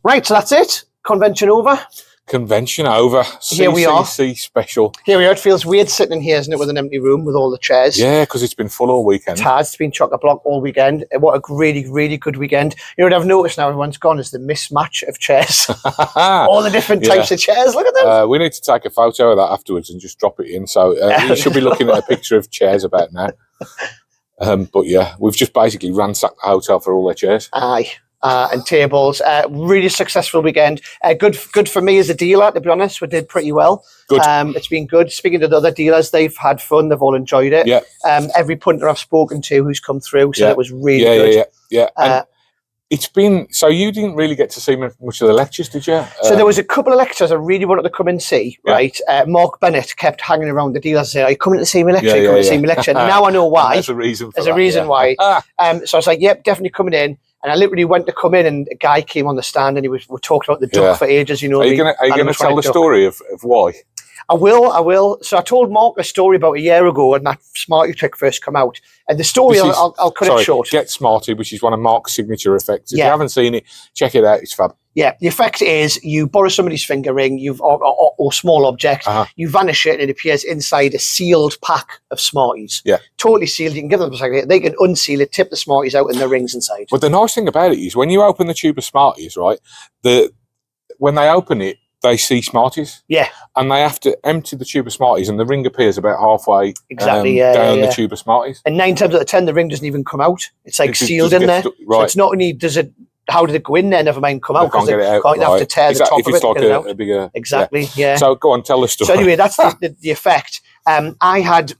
Right, so that's it. Convention over. Convention over. Here we are. CCC special. Here we are. It feels weird sitting in here, isn't it, with an empty room with all the chairs. Yeah, because it's been full all weekend. It has. It's been chock-a-block all weekend. What a really, really good weekend. You know what I've noticed now everyone's gone is the mismatch of chairs. All the different types of chairs. Look at them. We need to take a photo of that afterwards and just drop it in. So you should be looking at a picture of chairs about now. But yeah, we've just basically ransacked the hotel for all their chairs. Aye. And tables. Really successful weekend. Good for me as a dealer, to be honest. We did pretty well. Good. It's been good. Speaking to the other dealers, they've had fun. They've all enjoyed it. Yeah. Every punter I've spoken to who's come through said it was really good. Yeah. It's been, so you didn't really get to see much of the lectures, did you? So there was a couple of lectures I really wanted to come and see, right? Mark Bennett kept hanging around the dealers saying, are you coming to see me lecture? See me lecture. And now I know why. There's a reason for why. So I was like, yep, definitely coming in. And I literally went to come in and a guy came on the stand and we talked about the duck for ages, you know. Are you going to tell the story of why? I will. So I told Mark a story about a year ago when that Smarty trick first came out. And the story, I'll cut it short. Get Smarty, which is one of Mark's signature effects. If you haven't seen it, check it out. It's fab. Yeah, the effect is you borrow somebody's finger ring, or small object, you vanish it, and it appears inside a sealed pack of Smarties. Yeah, totally sealed. You can give them a second. They can unseal it, tip the Smarties out, and the rings inside. But the nice thing about it is when you open the tube of Smarties, right? When they open it, they see Smarties. Yeah, and they have to empty the tube of Smarties, and the ring appears about halfway down the tube of Smarties. And 9 times out of 10, the ring doesn't even come out. It's like sealed in there. Right. So it's not only does it. How did it go in there? Never mind come out because they can't have to tear the top of it. If it's like a bigger... Exactly, yeah. So go on, tell the story. So anyway, that's the effect. I had...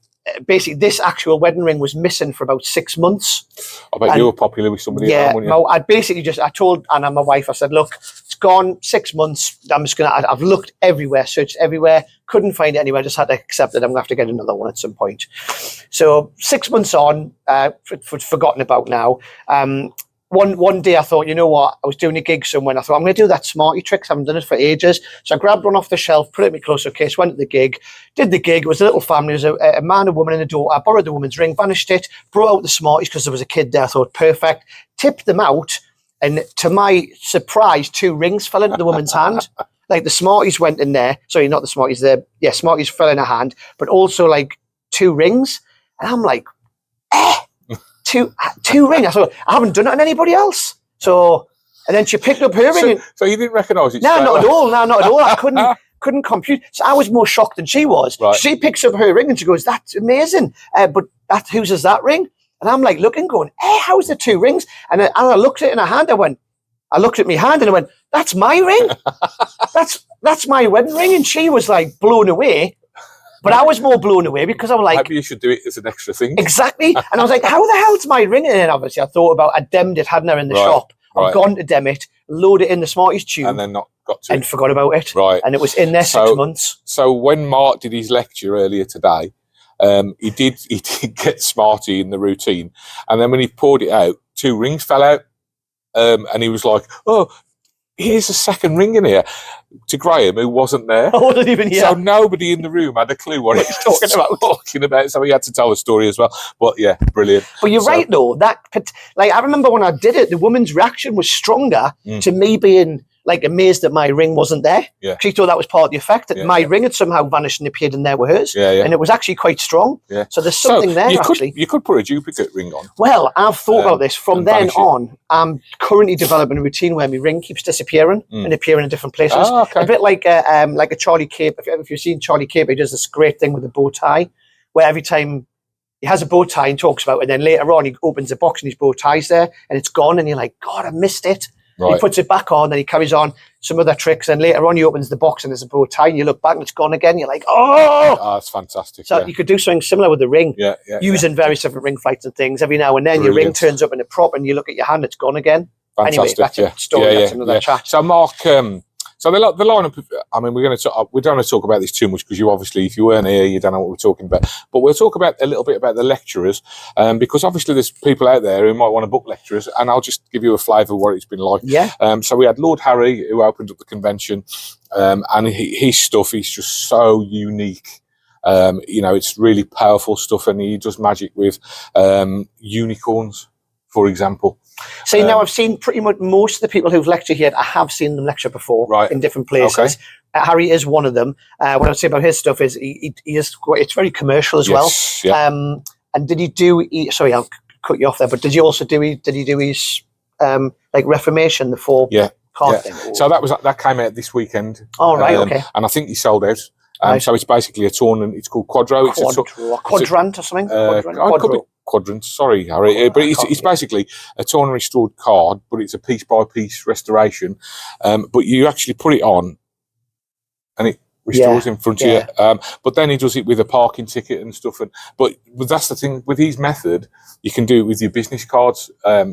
Basically, this actual wedding ring was missing for about 6 months. I bet you were popular with somebody. Yeah, I told Anna, my wife, I said, look, it's gone 6 months. I've looked everywhere, searched everywhere, couldn't find it anywhere. Just had to accept that I'm going to have to get another one at some point. So 6 months on, forgotten about now. One day I thought, you know what, I was doing a gig somewhere and I thought, I'm going to do that Smarty trick. I haven't done it for ages. So I grabbed one off the shelf, put it in my closer case, went to the gig, did the gig. It was a little family. It was a man, a woman and a daughter. I borrowed the woman's ring, vanished it, brought out the Smarties because there was a kid there. I thought, perfect. Tipped them out. And to my surprise, 2 rings fell into the woman's hand. Like the Smarties went in there. Sorry, not the Smarties. Smarties fell in her hand, but also like 2 rings. And I'm like, two rings. I thought, I haven't done it on anybody else. So, and then she picked up her ring. So you didn't recognise it? No, not at all. No, not at all. I couldn't compute. So I was more shocked than she was. Right. She picks up her ring and she goes, that's amazing. But whose is that ring? And I'm like looking, going, hey, how's the 2 rings? And I looked at it in her hand. I looked at my hand and I went, that's my ring. that's my wedding ring. And she was like blown away. But I was more blown away because I was like... Maybe you should do it as an extra thing. Exactly. And I was like, how the hell's my ring? And then obviously I thought about, I demmed it, hadn't I, in the shop. I've gone to dem it, load it in the Smarties tube. And then not got to and forgot about it. Right. And it was in there 6 months. So when Mark did his lecture earlier today, he did get Smarty in the routine. And then when he poured it out, 2 rings fell out. And he was like, oh... here's a second ring in here to Graham, who wasn't there. I wasn't even here. So nobody in the room had a clue what he was talking about. So he had to tell the story as well. But yeah, brilliant. But you're right, though. I remember when I did it, the woman's reaction was stronger to me being like amazed that my ring wasn't there. Yeah. She thought that was part of the effect, that my ring had somehow vanished and appeared in there with hers. Yeah. And it was actually quite strong. Yeah. So there's something there, actually. You could put a duplicate ring on. Well, I've thought about this. From then on, I'm currently developing a routine where my ring keeps disappearing and appearing in different places. Oh, okay. A bit like a Charlie Cape. If you've seen Charlie Cape, he does this great thing with a bow tie, where every time he has a bow tie and talks about it, and then later on he opens a box and his bow tie's there and it's gone and you're like, God, I missed it. Right. He puts it back on, then he carries on some other tricks, and later on he opens the box and there's a bow tie and you look back and it's gone again. You're like, oh! That's fantastic. So you could do something similar with the ring, using various different ring flights and things. Every now and then your ring turns up in a prop and you look at your hand, it's gone again. Fantastic, anyway, that's a story, that's another chat. So Mark, so the lineup, I mean, we don't want to talk about this too much because you obviously, if you weren't here, you don't know what we're talking about. But we'll talk about a little bit about the lecturers, because obviously there's people out there who might want to book lecturers, and I'll just give you a flavour of what it's been like. Yeah. So we had Lord Harry, who opened up the convention, and his stuff is just so unique. It's really powerful stuff, and he does magic with unicorns. for example. See, now I've seen pretty much most of the people who've lectured here, I have seen them lecture before in different places. Okay. Harry is one of them. What I would say about his stuff is he is it's very commercial as well. Yeah. And did he do? Sorry, I'll cut you off there. But did he also do? Did he do his like Reformation, the 4 card thing? So that came out this weekend. Oh right, okay. And I think he sold out. Right. So it's basically a tournament. It's called Quadro. Quadrant or something. Quadrant. Sorry, Harry, but it's basically a torn and restored card, but it's a piece by piece restoration. But you actually put it on, and it restores in front of you. But then he does it with a parking ticket and stuff. But that's the thing with his method. You can do it with your business cards.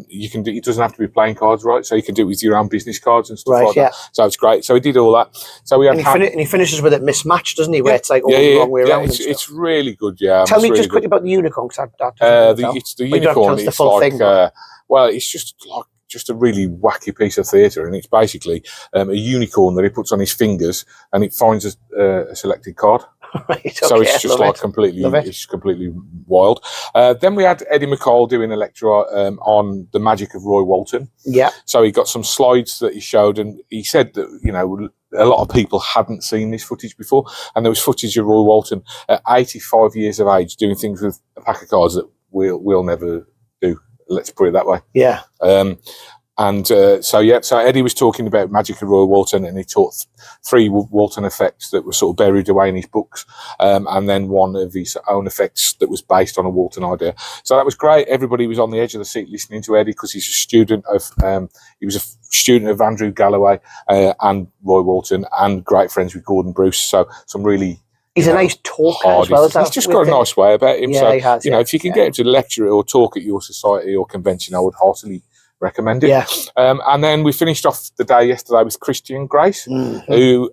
You can do. It doesn't have to be playing cards, right? So you can do it with your own business cards and stuff like that. So it's great. So he did all that. So we had and he finishes with it mismatched, doesn't he? Where it's like all the wrong way around. It's really good. Yeah. Tell me just quickly about the unicorn. It's the unicorn. It's like well, it's just a really wacky piece of theatre, and it's basically a unicorn that he puts on his fingers, and it finds a selected card. Right, okay, so it's just completely wild. Then we had Eddie McCall doing a lecture on the magic of Roy Walton. Yeah. So he got some slides that he showed, and he said that a lot of people hadn't seen this footage before, and there was footage of Roy Walton at 85 years of age doing things with a pack of cards that we'll never do. Let's put it that way. Yeah. So Eddie was talking about magic of Roy Walton, and he taught 3 Walton effects that were sort of buried away in his books, and then one of his own effects that was based on a Walton idea. So that was great. Everybody was on the edge of the seat listening to Eddie, because he's a student of Andrew Galloway and Roy Walton, and great friends with Gordon Bruce. So some really. He's a nice talker as well. He's just got a nice way about him. Yeah, so he has, if you can get him to lecture or talk at your society or convention, I would heartily recommend it. Yeah. And then we finished off the day yesterday with Christian Grace, who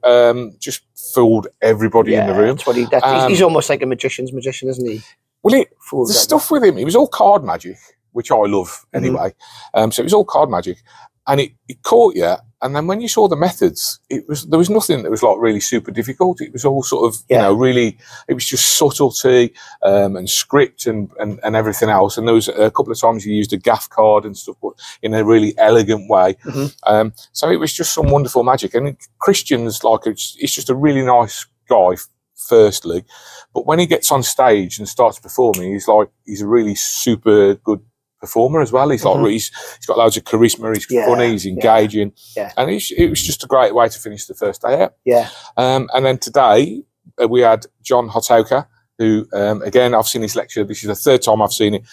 just fooled everybody in the room. That's what he's almost like a magician's magician, isn't he? Well, the stuff with him, it was all card magic, which I love anyway. So it was all card magic, and it caught you. And then when you saw the methods, there was nothing that was like really super difficult. It was all sort of, really, it was just subtlety and script and everything else. And there was a couple of times you used a gaff card and stuff, but in a really elegant way. So it was just some wonderful magic. And Christian's it's just a really nice guy, firstly. But when he gets on stage and starts performing, he's a really super good performer as well. He's he's got loads of charisma. He's funny. He's engaging, and it was just a great way to finish the first day out. Yeah. And then today we had John Hotauka, who again I've seen his lecture. This is the 3rd time I've seen it.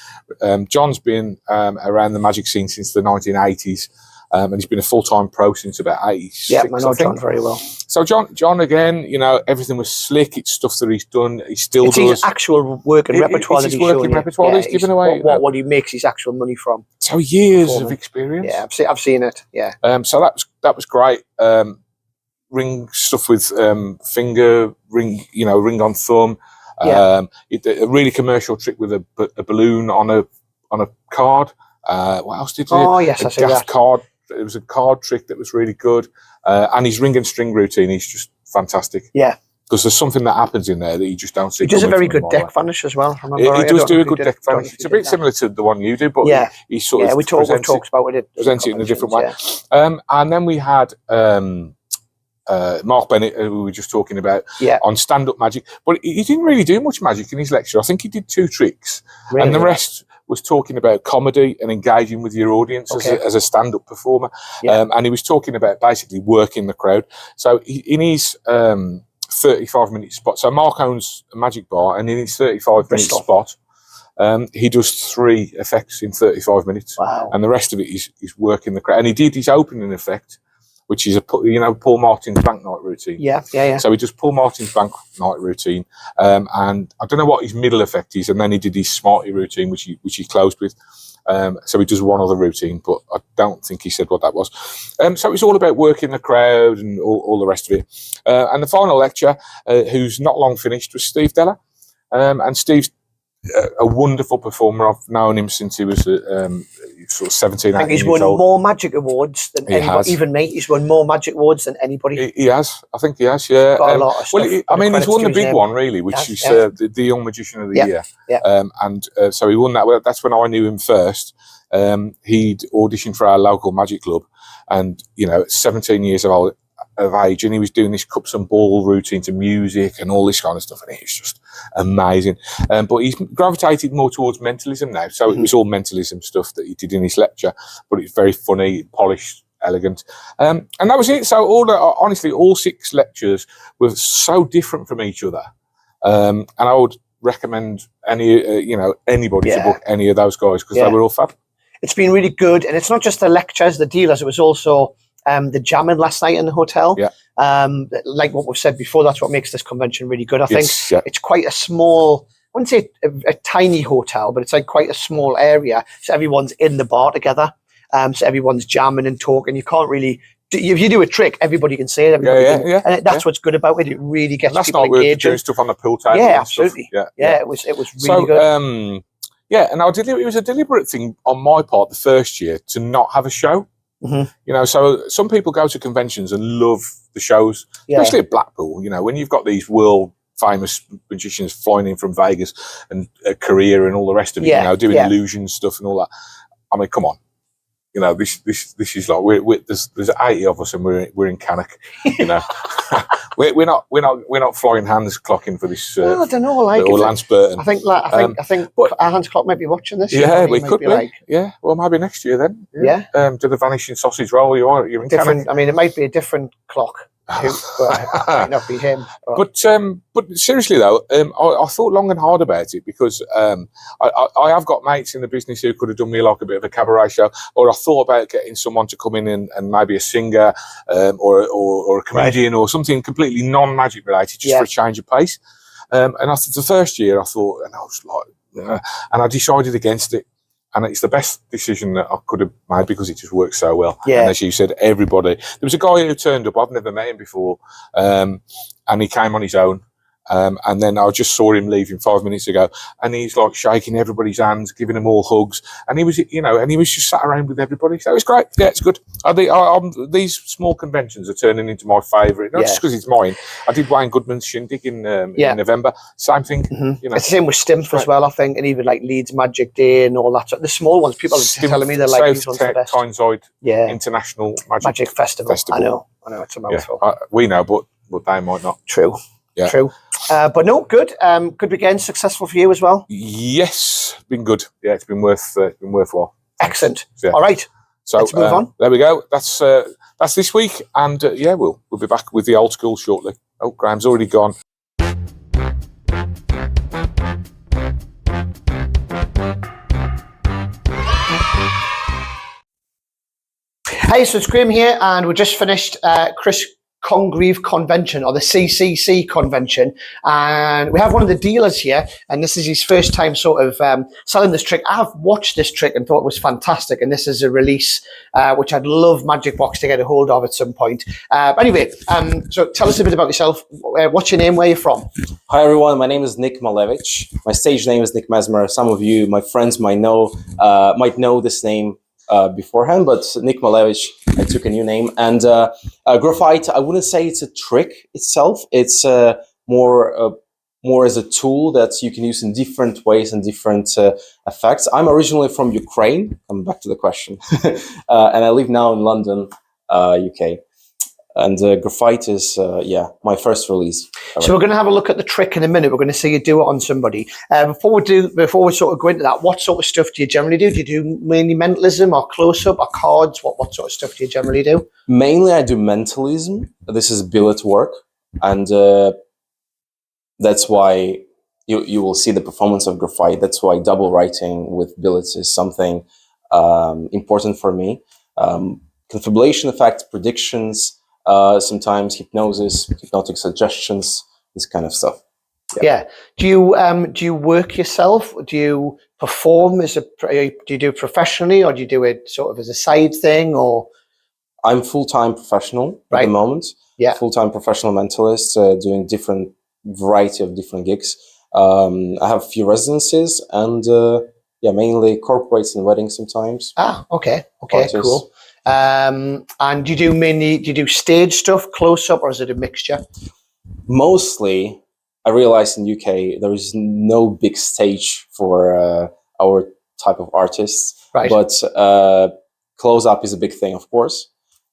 John's been around the magic scene since the 1980s. And he's been a full-time pro since about 86. Yeah, I know John very well. So John again, everything was slick. It's stuff that he's done. He still does. His actual working repertoire that he's working repertoire that he's given away. What he makes his actual money from. So years of experience. Yeah, I've seen it. Yeah. So that was great. Ring stuff with finger ring, ring on thumb. A really commercial trick with a balloon on a card. What else did he do? Oh yes, I see that. Card. It was a card trick that was really good, and his ring and string routine is just fantastic. Yeah, because there's something that happens in there that you just don't see. He does a very good deck vanish as well. He does do a good deck vanish. It's a bit similar to the one you do, but he sort of we talks about it. Presents it in a different way. And then we had Mark Bennett, who we were just talking about, on stand-up magic, but he didn't really do much magic in his lecture. I think he did 2 tricks, and the rest was talking about comedy and engaging with your audience as a stand-up performer. And he was talking about basically working the crowd. So in his 35-minute spot, so Mark owns a magic bar, and in his 35-minute spot, he does 3 effects in 35 minutes. Wow. And the rest of it is working the crowd. And he did his opening effect, which is Paul Martin's bank night routine. Yeah. So he does Paul Martin's bank night routine, and I don't know what his middle effect is, and then he did his Smarty routine, which he closed with. So he does one other routine, but I don't think he said what that was. So it's all about working the crowd and all the rest of it. And the final lecture, who's not long finished, was Steve Deller, and Steve's a wonderful performer. I've known him since he was sort of 17, 18 years old. I think he's won more magic awards than anybody, even me. He's won more magic awards than anybody. He has. I think he has, yeah. Got a lot of stuff. Well, he's won the big one, really, which is the Young Magician of the Year. Yeah. And so he won that. Well, that's when I knew him first. he'd auditioned for our local magic club, and 17 years of age, and he was doing this cups and ball routine to music and all this kind of stuff, and it was just amazing. But he's gravitated more towards mentalism now, so it was all mentalism stuff that he did in his lecture, but it's very funny, polished, elegant, and that was it. So honestly, all 6 lectures were so different from each other, and I would recommend anybody to book any of those guys, because they were all fab. It's been really good, and it's not just the lectures, the dealers. It was also the jamming last night in the hotel. Like what we've said before, that's what makes this convention really good. I think it's quite a small, I wouldn't say a tiny hotel, but it's like quite a small area, so everyone's in the bar together, so everyone's jamming and talking. You can't really, if you do a trick, everybody can say it. And that's what's good about it. It really gets people engaged. That's not doing stuff on the pool table. Yeah, absolutely. It was really good. And it was a deliberate thing on my part the first year to not have a show. So some people go to conventions and love the shows, especially at Blackpool. When you've got these world famous magicians flying in from Vegas and Korea and all the rest of it, doing illusion stuff and all that. I mean, come on. This is like there's 80 of us and we're in Cannock. we're not flying Hans clocking for this. I don't know, or Lance Burton. I think our Hans Clock might be watching this. Yeah, we could be. Well, maybe next year then. Do the vanishing sausage roll? You're in different. Cannock. I mean, it might be a different clock. It might not be him. But seriously though, I thought long and hard about it, because I have got mates in the business who could have done me like a bit of a cabaret show, or I thought about getting someone to come in and maybe a singer or a comedian or something completely non-magic related, just for a change of pace. And after the first year, I thought, and I was like, and I decided against it. And it's the best decision that I could have made, because it just works so well. And as you said, everybody. There was a guy who turned up. I've never met him before. And he came on his own. And then I just saw him leaving 5 minutes ago, and he's like shaking everybody's hands, giving them all hugs. And he was, and he was just sat around with everybody. So it's great. Yeah, it's good. These small conventions are turning into my favourite, not just because it's mine. I did Wayne Goodman's Shindig in November. Same thing. It's the same with Stimpf as well, I think, and even like Leeds Magic Day and all that. The small ones, people are telling me they're like these ones the best. Tyneside International Magic Festival. I know, it's a mouthful. We know, but they might not. True. But no, good. Good weekend, successful for you as well. Yes, been good. Yeah, it's been worthwhile. Excellent. All right, so let's move on. There we go. That's this week, and we'll be back with the old school shortly. Oh, Graham's already gone. Hey, so it's Graham here, and we just finished Chris Congreve Convention, or the CCC Convention, and we have one of the dealers here, and this is his first time sort of selling this trick. I've watched this trick and thought it was fantastic, and this is a release which I'd love Magic Box to get a hold of at some point. Anyway, so tell us a bit about yourself. What's your name? Where are you from? Hi everyone, my name is Nick Malevich. My stage name is Nick Mesmer. Some of you, my friends, might know this name beforehand, but Nick Malevich, I took a new name. And graphite, I wouldn't say it's a trick itself. It's more as a tool that you can use in different ways and different effects. I'm originally from Ukraine. I'm back to the question. And I live now in London, UK. And graphite is, my first release. So we're going to have a look at the trick in a minute. We're going to see you do it on somebody. Before we sort of go into that, what sort of stuff do you generally do? Do you do mainly mentalism or close-up or cards? What sort of stuff do you generally do? Mainly I do mentalism. This is billet work. And that's why you will see the performance of graphite. That's why double writing with billets is something important for me. Confabulation effects, predictions, sometimes hypnosis, hypnotic suggestions, this kind of stuff. Yeah. Do you work yourself? Do you perform do you do it professionally, or do you do it sort of as a side thing? Or I'm full-time professional at the moment. Yeah. Full-time professional mentalist, doing different variety of different gigs. I have a few residencies and mainly corporates and weddings sometimes. Okay, cool. And do you do stage stuff, close up, or is it a mixture? Mostly, I realized in UK there is no big stage for our type of artists. Right. But close-up is a big thing, of course.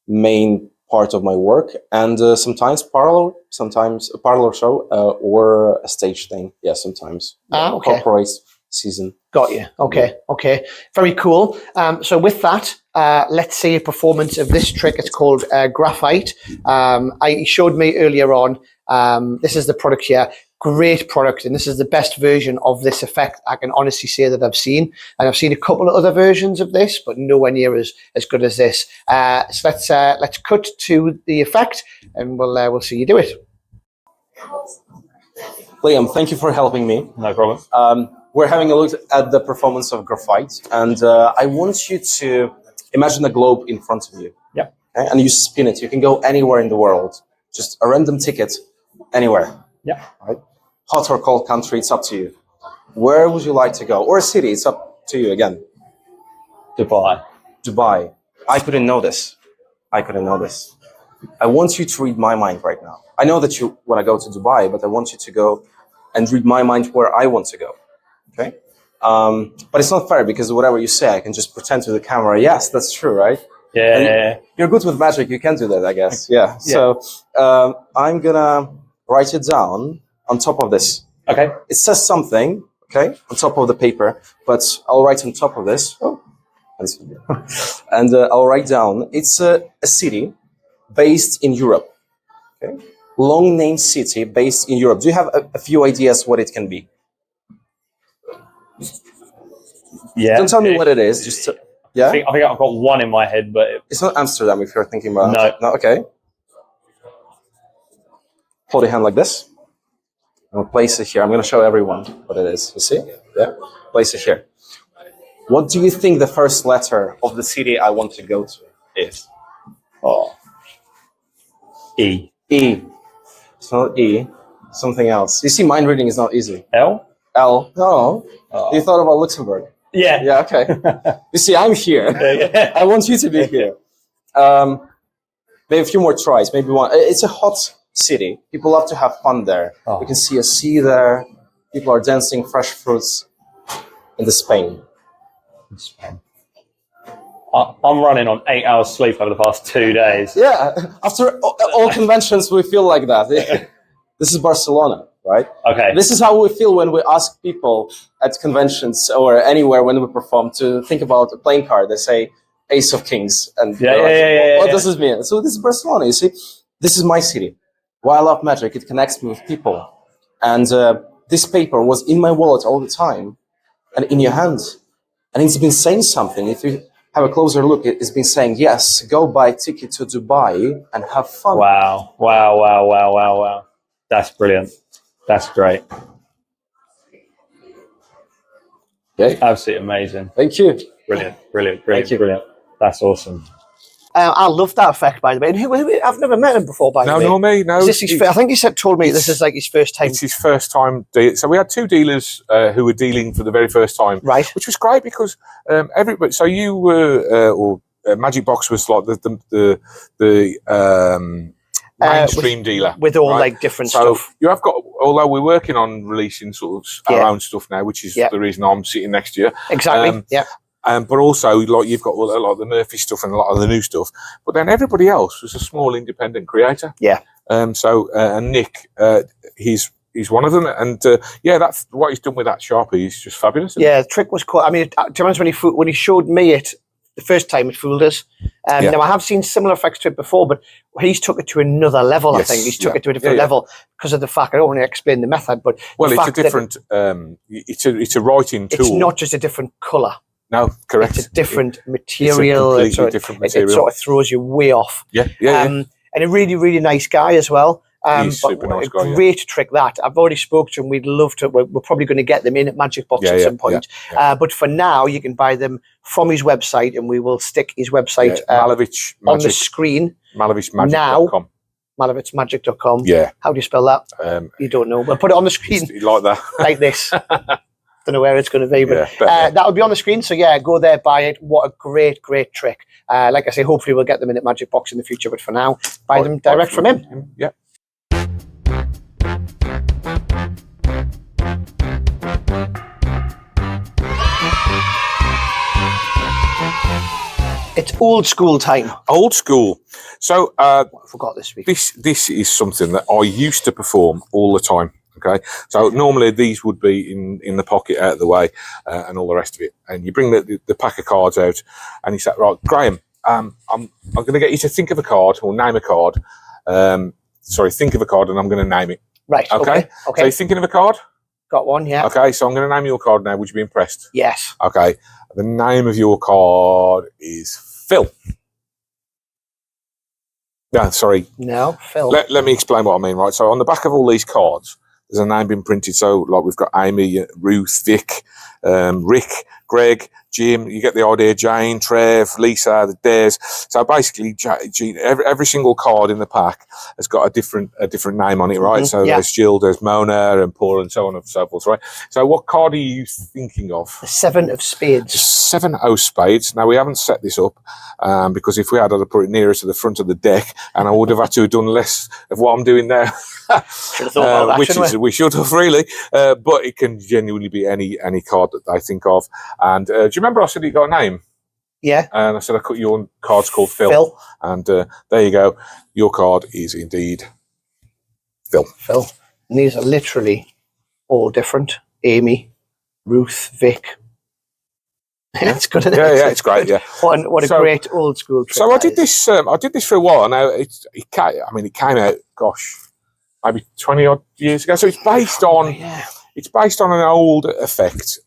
Main part of my work, and sometimes a parlor show or a stage thing. Yeah, sometimes. Okay. Corporate season. Got you. Okay. Very cool. So with that, let's see a performance of this trick. It's called Graphite. He showed me earlier on. This is the product here. Great product, and this is the best version of this effect I can honestly say that I've seen. And I've seen a couple of other versions of this, but nowhere near as good as this. So let's cut to the effect, and we'll see you do it. Liam, thank you for helping me. No problem. We're having a look at the performance of Graphite, and I want you to imagine a globe in front of you. Yeah. Okay? And you spin it. You can go anywhere in the world. Just a random ticket, anywhere. Yeah. Right? Hot or cold country, it's up to you. Where would you like to go? Or a city, it's up to you again. Dubai. I couldn't know this. I want you to read my mind right now. I know that you want to go to Dubai, but I want you to go and read my mind where I want to go. Okay? But it's not fair because whatever you say, I can just pretend to the camera, yes, that's true, right? Yeah. You're good with magic, you can do that, I guess. Yeah. So I'm gonna write it down on top of this. Okay. It says something, okay, on top of the paper, but I'll write on top of this. Oh, and I'll write down, it's a city based in Europe. Okay. Long name city based in Europe. Do you have a few ideas what it can be? Yeah. Don't tell me what it is. Just yeah. I think I've got one in my head, but It's not Amsterdam if you're thinking about. No. No. Okay. Hold your hand like this. I'll place it here. I'm going to show everyone what it is. You see? Yeah. Place it here. What do you think the first letter of the city I want to go to is? E. E. It's not E. Something else. You see, mind reading is not easy. L. L. No. You thought about Luxembourg. Yeah. Yeah. Okay. You see, I'm here. Yeah. I want you to be here. Maybe a few more tries. Maybe one. It's a hot city. People love to have fun there. You can see a sea there. People are dancing, fresh fruits. In the Spain. I'm running on 8 hours sleep over the past 2 days. Yeah. After all conventions, we feel like that. This is Barcelona, right? Okay. This is how we feel when we ask people at conventions or anywhere when we perform to think about a playing card. They say Ace of Kings. And what does this mean? So this is Barcelona, you see? This is my city. Why I love magic, it connects me with people. And this paper was in my wallet all the time and in your hand. And it's been saying something. If you have a closer look, it's been saying, yes, go buy a ticket to Dubai and have fun. Wow. That's brilliant. That's great. Okay. Absolutely amazing. Thank you. Brilliant. Thank you. Brilliant. That's awesome. I love that effect, by the way. And I've never met him before, by the way. No, me. No. Is this his I think he told me this is like his first time. It's his first time. So we had two dealers who were dealing for the very first time, Right. Which was great because everybody. So you were, Magic Box was like the mainstream dealer with all right? like different so stuff. You have got. Although we're working on releasing sort of our own stuff now, which is the reason I'm sitting next to you. Exactly. But also, like you've got a lot of the Murphy stuff and a lot of the new stuff. But then everybody else was a small independent creator. Yeah. And Nick, he's one of them, and that's what he's done with that Sharpie. He's just fabulous. Yeah, the trick was quite. I mean, to be honest, when he showed me it the first time, it fooled us. Now I have seen similar effects to it before, but he's took it to another level. Yes. I think he's took it to a different level because of the fact. I don't want to explain the method, but it's a different. It's a writing tool. It's not just a different color. No, correct. It's a different material. It's a completely different material. It sort of throws you way off. Yeah. And a really, really nice guy as well. He's super nice guy. Great trick that. I've already spoke to him. We'd love to. We're probably going to get them in at Magic Box at some point. But for now, you can buy them from his website, and we will stick his website Malevich on the screen. MalevichMagic.com. MalevichMagic.com. Yeah. How do you spell that? You don't know. We'll put it on the screen like that. like this. Don't know where it's going to be, but that'll be on the screen. So go there, buy it. What a great trick! Like I say, hopefully we'll get them in at Magic Box in the future, but for now, buy them direct from him. Yeah. It's old school time. Old school. So I forgot this week. this is something that I used to perform all the time. Okay, so normally these would be in the pocket, out of the way, and all the rest of it. And you bring the pack of cards out, and you say, right, Graham, I'm going to get you to think of a card or name a card. Think of a card, and I'm going to name it. Right. Okay. So you're thinking of a card? Got one. Yeah. Okay, so I'm going to name your card now. Would you be impressed? Yes. Okay, the name of your card is Phil. No, sorry. No, Phil. Let me explain what I mean, right? So on the back of all these cards, there's a name been printed. So like we've got Amy, Ruth, Vic, Rick, Greg, Jim. You get the idea. Jane, Trev, Lisa, the Dares. So basically, every single card in the pack has got a different name on it, right? So there's Jill, there's Mona, and Paul, and so on and so forth, right? So what card are you thinking of? The 7 of Spades. 7 of Spades. Now we haven't set this up because if we had, I'd have put it nearer to the front of the deck, and I would have had to have done less of what I'm doing now. Should have thought about that, we should have really, but it can genuinely be any card that I think of. And do you remember I said you got a name? Yeah. And I said I cut your card's called Phil. And there you go. Your card is indeed Phil. And these are literally all different. Amy, Ruth, Vic. It's good. Isn't it? Yeah, it's great. Yeah. What a great old school trick. So I did this. I did this for a while. Now it came out. Gosh, maybe 20 odd years ago. So it's based on. It's based on an old effect.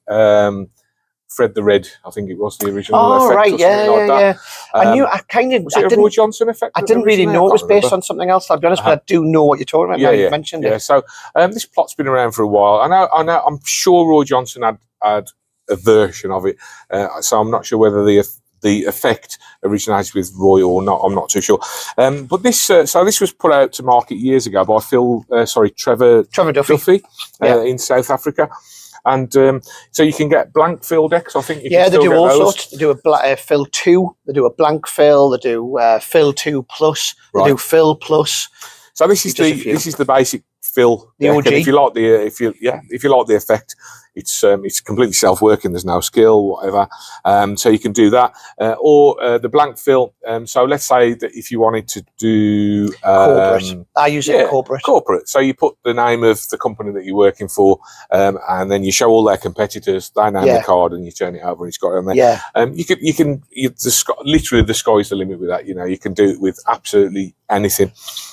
Fred the Red, I think it was the original effect. Right, yeah. I didn't. Roy Johnson effect. I didn't really know it was based on something else. I'll be honest, but I do know what you're talking about. You mentioned it. So this plot's been around for a while. I know. I'm sure Roy Johnson had a version of it. So I'm not sure whether the effect originates with Roy or not. I'm not too sure. But this was put out to market years ago by Trevor Duffy in South Africa. And so you can get blank fill decks. I think they do all sorts. They do a fill 2. They do a blank fill. They do fill 2 plus. They do fill plus. So this is the basic fill. The OG. If you like the effect, it's completely self-working. There's no skill, whatever. So you can do that, or the blank fill. So let's say that if you wanted to do corporate, I use it corporate. Corporate. So you put the name of the company that you're working for, and then you show all their competitors. They name the card, and you turn it over, and it's got it on there. Yeah. Literally the sky's the limit with that. You know, you can do it with absolutely anything.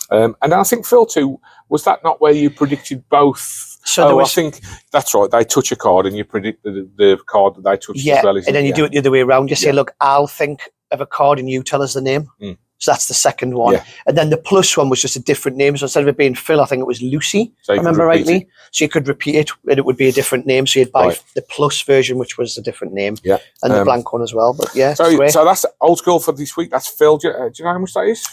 And I think Phil 2, was that not where you predicted both? I think that's right. They touch a card and you predict the card that they touch as well. And then you do it the other way around. You say, look, I'll think of a card and you tell us the name. So that's the second one. Yeah. And then the plus one was just a different name. So instead of it being Phil, I think it was Lucy, if I remember rightly. So you could repeat it and it would be a different name. So you'd buy the plus version, which was a different name. Yeah. And the blank one as well. But so that's old school for this week. That's Phil. Do you know how much that is?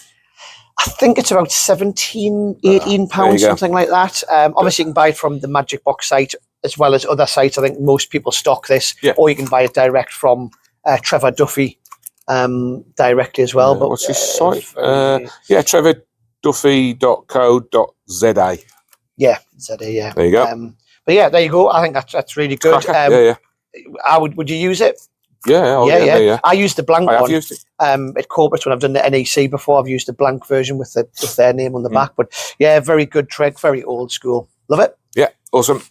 I think it's about 17, 18 pounds, something like that. Obviously, you can buy it from the Magic Box site as well as other sites. I think most people stock this, or you can buy it direct from Trevor Duffy directly as well. But what's his site? trevorduffy.co.za. Yeah, ZA. Yeah. There you go. But yeah, there you go. I think that's really good. Would you use it? Yeah. I used the blank one. I've used it. At corporate when I've done the NEC before. I've used the blank version with their name on the back. But yeah, very good trick, very old school. Love it. Yeah, awesome.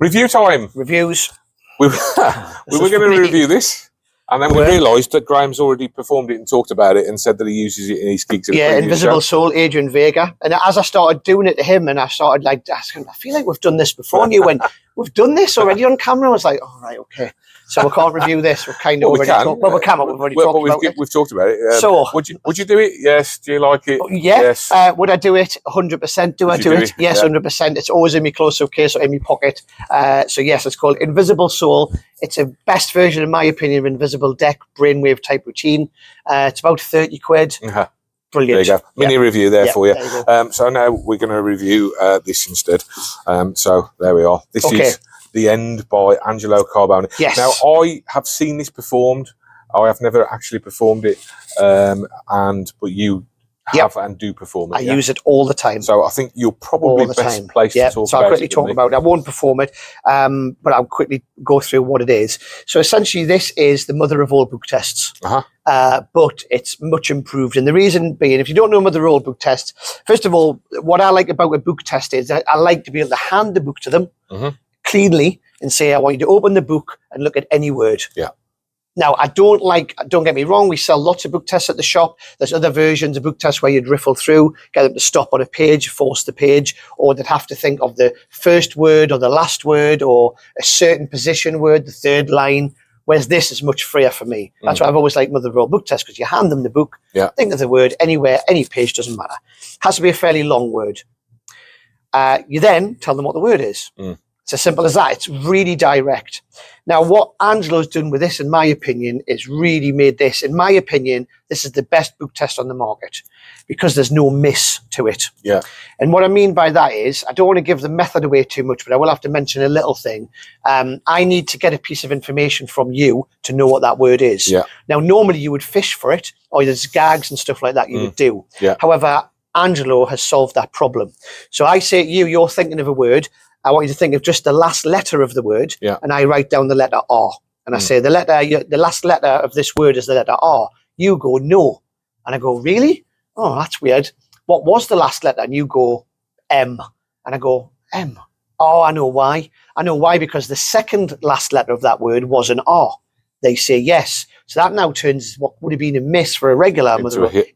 Review time. Reviews. We were going to review this. And then we realised that Graham's already performed it and talked about it and said that he uses it in his gigs. Invisible Soul, Adrian Vega. And as I started doing it to him and I started asking, I feel like we've done this before. And you went, we've done this already on camera? I was like, all right, okay. So we can't review this. We're kind of already talked. Well, we can, but we've already talked about it. We've talked about it. So would you do it? Yes. Do you like it? Yeah. Yes. Would I do it? 100%. Do I do it? Yes, 100%. It's always in my close-up case or in my pocket. So yes, it's called Invisible Soul. It's a best version, in my opinion, of Invisible Deck brainwave type routine. It's about 30 quid. Brilliant. There you go. Mini review there for you. So now we're going to review this instead. So there we are. This is The End by Angelo Carbone. Yes. Now, I have seen this performed. I have never actually performed it. But you have and do perform it. I use it all the time. So I think you're probably all the best time. placed Yeah. to talk So about I'll quickly it. talk about it. I won't perform it, but I'll quickly go through what it is. So essentially, this is the mother of all book tests. But it's much improved. And the reason being, if you don't know mother of all book tests, first of all, what I like about a book test is I like to be able to hand the book to them cleanly and say, I want you to open the book and look at any word. Yeah. Now, don't get me wrong, we sell lots of book tests at the shop. There's other versions of book tests where you'd riffle through, get them to stop on a page, force the page, or they'd have to think of the first word or the last word or a certain position word, the third line, whereas this is much freer for me. That's why I've always liked mother of all book tests, because you hand them the book, think of the word anywhere, any page, doesn't matter. Has to be a fairly long word. You then tell them what the word is. It's as simple as that. It's really direct. Now, what Angelo's done with this, in my opinion, is really made this, in my opinion, this is the best book test on the market because there's no miss to it. Yeah. And what I mean by that is, I don't want to give the method away too much, but I will have to mention a little thing. I need to get a piece of information from you to know what that word is. Yeah. Now, normally you would fish for it, or there's gags and stuff like that you would do. Yeah. However, Angelo has solved that problem. So I say to you, you're thinking of a word. I want you to think of just the last letter of the word, and I write down the letter R. And I say, the last letter of this word is the letter R. You go, no. And I go, really? Oh, that's weird. What was the last letter? And you go, M. And I go, M. Oh, I know why. I know why, because the second last letter of that word was an R. They say yes. So that now turns what would have been a miss for a regular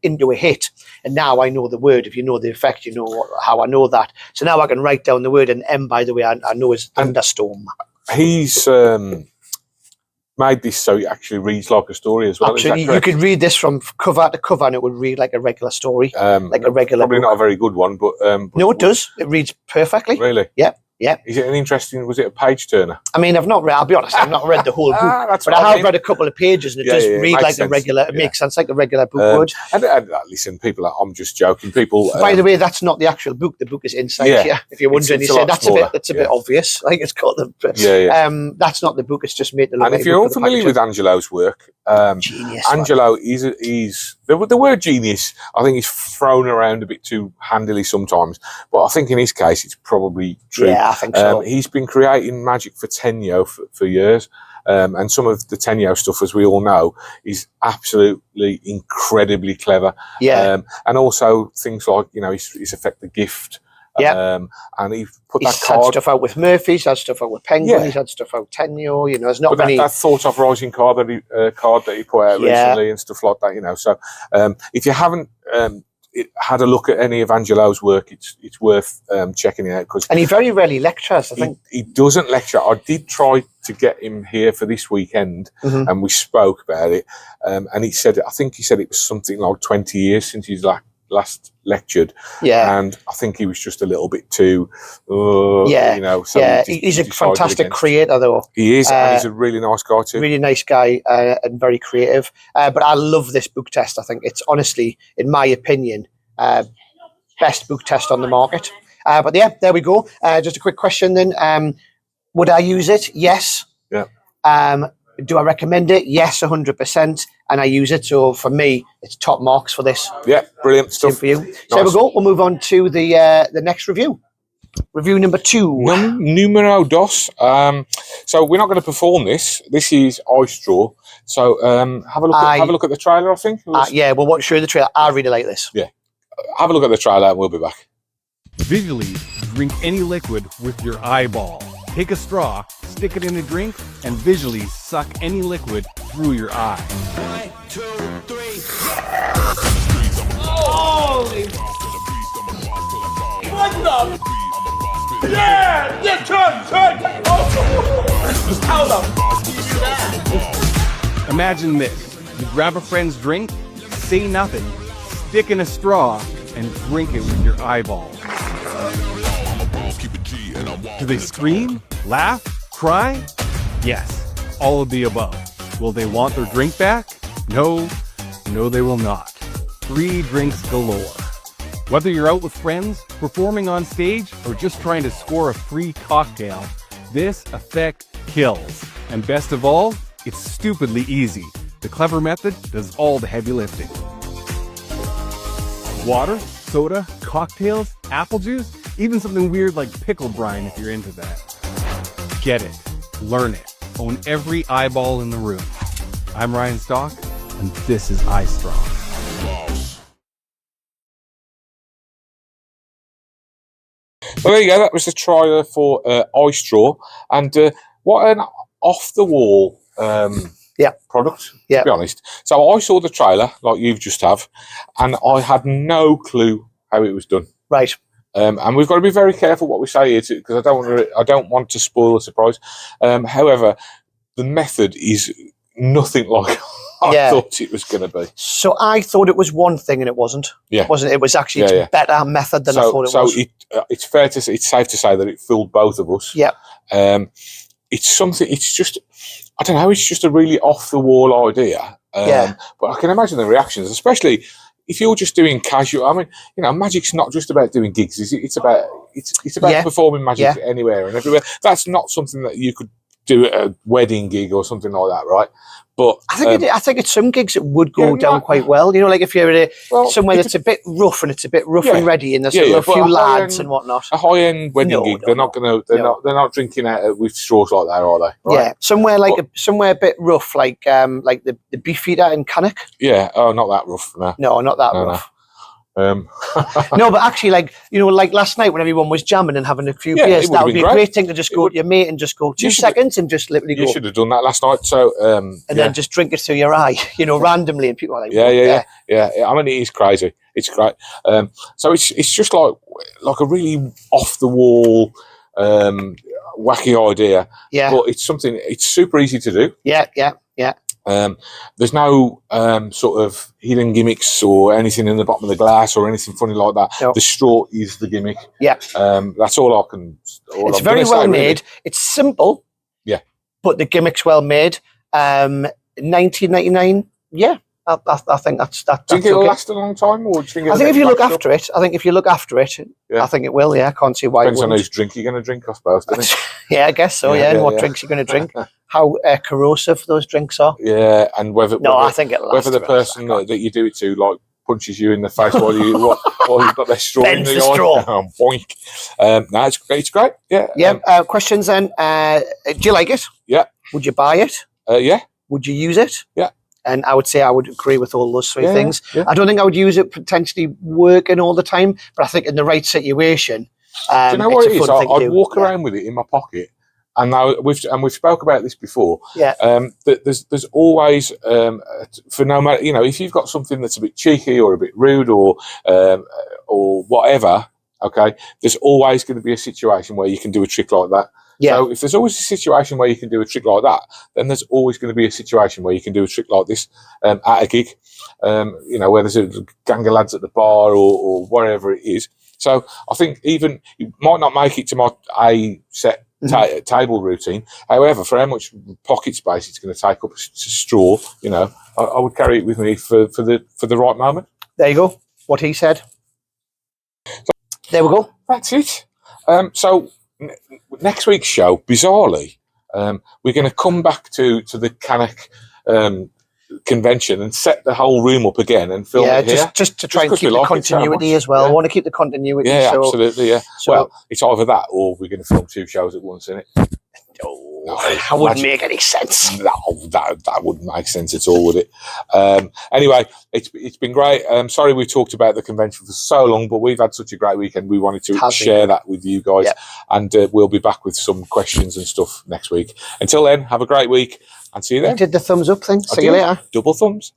into a hit. And now I know the word. If you know the effect, you know how I know that. So now I can write down the word. And M, by the way, I know is thunderstorm. He's made this so it actually reads like a story as well. Absolutely. You could read this from cover to cover and it would read like a regular story. Like a regular Probably book. not a very good one, but no, it does. It reads perfectly. Really? Yeah. Yeah. Is it was it a page turner? I mean, I'll be honest, I've not read the whole book, but I have read a couple of pages and it does read like a regular, it makes sense like a regular book would. And listen, people, I'm just joking. People. By the way, that's not the actual book. The book is inside here. If you're wondering, you say that's a bit obvious. Like it's called the. That's not the book. It's just made to look. And if you're unfamiliar with Angelo's work, genius. Angelo is the word genius. I think is thrown around a bit too handily sometimes, but I think in his case it's probably true. Yeah, I think so. He's been creating magic for Tenyo for years. And some of the Tenyo stuff, as we all know, is absolutely incredibly clever. Yeah. And also things like, his effect, the gift. Yeah. And he put he's that card. had stuff out with Murphy, he's had stuff out with Penguin, he's had stuff out with Tenyo, there's not many. That thought of rising card that he put out recently and stuff like that, So if you haven't had a look at any of Angelo's work, it's worth checking it out. And he very rarely lectures, I think. He doesn't lecture. I did try to get him here for this weekend, and we spoke about it. And he said it was something like 20 years since he's last lectured. Yeah. And I think he was just a little bit too, So he's a fantastic creator, though. He is, and he's a really nice guy too. Really nice guy and very creative. But I love this book test. I think it's honestly, in my opinion, best book test on the market. But yeah, there we go. Just a quick question then. Would I use it? Yes. Yeah. Do I recommend it? Yes, 100%. And I use it. So for me, it's top marks for this. Yeah, brilliant stuff. Same for you. So there we go. We'll move on to the next review. Review number 2. Numero dos. So we're not going to perform this. This is Ice Straw. So have a look at the trailer, I think. We'll show you the trailer. I really like this. Yeah. Have a look at the trailer and we'll be back. Visually, drink any liquid with your eyeball. Take a straw, stick it in a drink, and visually suck any liquid through your eye. 1, 2, 3. Holy! What the? Yeah! Turn! Oh! How the? Imagine this. You grab a friend's drink, say nothing, stick in a straw, and drink it with your eyeball. Do they scream, laugh, cry? Yes, all of the above. Will they want their drink back? No, they will not. Free drinks galore. Whether you're out with friends, performing on stage, or just trying to score a free cocktail, this effect kills. And best of all, it's stupidly easy. The clever method does all the heavy lifting. Water, soda, cocktails, apple juice, even something weird like pickle brine if you're into that. Get it. Learn it. Own every eyeball in the room. I'm Ryan Stock, and this is iStrong. Well, there you go. That was the trailer for iStraw, and what an off-the-wall product, to be honest. So I saw the trailer, like you've just have, and I had no clue how it was done. Right. And we've got to be very careful what we say here, because I don't want to spoil the surprise. However, the method is nothing like I thought it was going to be. So I thought it was one thing, and it wasn't. Yeah, wasn't it? It was actually a better method than I thought it was. So it's fair to say, it's safe to say that it fooled both of us. Yeah. It's something. It's just, I don't know. It's just a really off the wall idea. But I can imagine the reactions, especially if you're just doing casual. I mean, you know, magic's not just about doing gigs. It's about performing magic anywhere and everywhere. That's not something that you could do at a wedding gig or something like that, right? But I think at some gigs it would go down quite well. You know, like if you're at somewhere that's a bit rough and it's a bit rough and ready, and there's a few lads and whatnot. A high-end wedding gig, they're not not drinking out with straws like that, are they? Right? Yeah, somewhere a bit rough, like the Beefeater in Cannock. Yeah, oh, not that rough. No, not that rough. No, but actually, like last night when everyone was jamming and having a few beers, that would be a great thing to just go to your mate and just go 2 seconds and just literally go. You should have done that last night. So and then just drink it through your eye, randomly, and people are like, yeah. I mean, it is crazy. It's great. So it's just like a really off the wall, wacky idea. Yeah, but it's something. It's super easy to do. Yeah. There's no sort of hidden gimmicks or anything in the bottom of the glass or anything funny like that. No. The straw is the gimmick. Yeah. That's all I can. It's very well made. Really. It's simple. Yeah. But the gimmick's well made. 1999. Yeah. I think that's do you think it'll last a long time, or do you think I think if you look after it, I think it will. Yeah, I can't see why. Depends on whose drink you're going to drink, I suppose, doesn't it? Yeah, I guess so. Yeah, and what drinks you're going to drink, how corrosive those drinks are. Yeah, and I think it'll last whether the person that you do it to punches you in the face while you've got their straw in the eye. Boink. No, it's great. Yeah. Yeah. Questions then? Do you like it? Yeah. Would you buy it? Yeah. Would you use it? Yeah. And I would say I would agree with all those three things. Yeah. I don't think I would use it potentially working all the time, but I think in the right situation, do you know what it is? I'd walk around with it in my pocket, and now we've spoke about this before. Yeah. There's always for no matter if you've got something that's a bit cheeky or a bit rude or whatever. Okay, there's always going to be a situation where you can do a trick like that. Yeah. So if there's always a situation where you can do a trick like that, then there's always going to be a situation where you can do a trick like this at a gig, where there's a gang of lads at the bar or whatever it is. So I think even you might not make it to my set table routine. However, for how much pocket space it's going to take up to straw, I would carry it with me for the right moment. There you go. What he said. So, there we go. That's it. So next week's show, bizarrely, we're going to come back to the Cannock convention and set the whole room up again and film it here. Just to try and keep the continuity as well. I want to keep the continuity. Yeah, absolutely, yeah. So, well, it's either that or we're going to film 2 shows at once, isn't it? No, that wouldn't make any sense. No, that wouldn't make sense at all, would it? Anyway, it's been great. Sorry we talked about the convention for so long, but we've had such a great weekend. We wanted to share that with you guys, and we'll be back with some questions and stuff next week. Until then, have a great week, and see you then. I did the thumbs up thing. See you later. Double thumbs.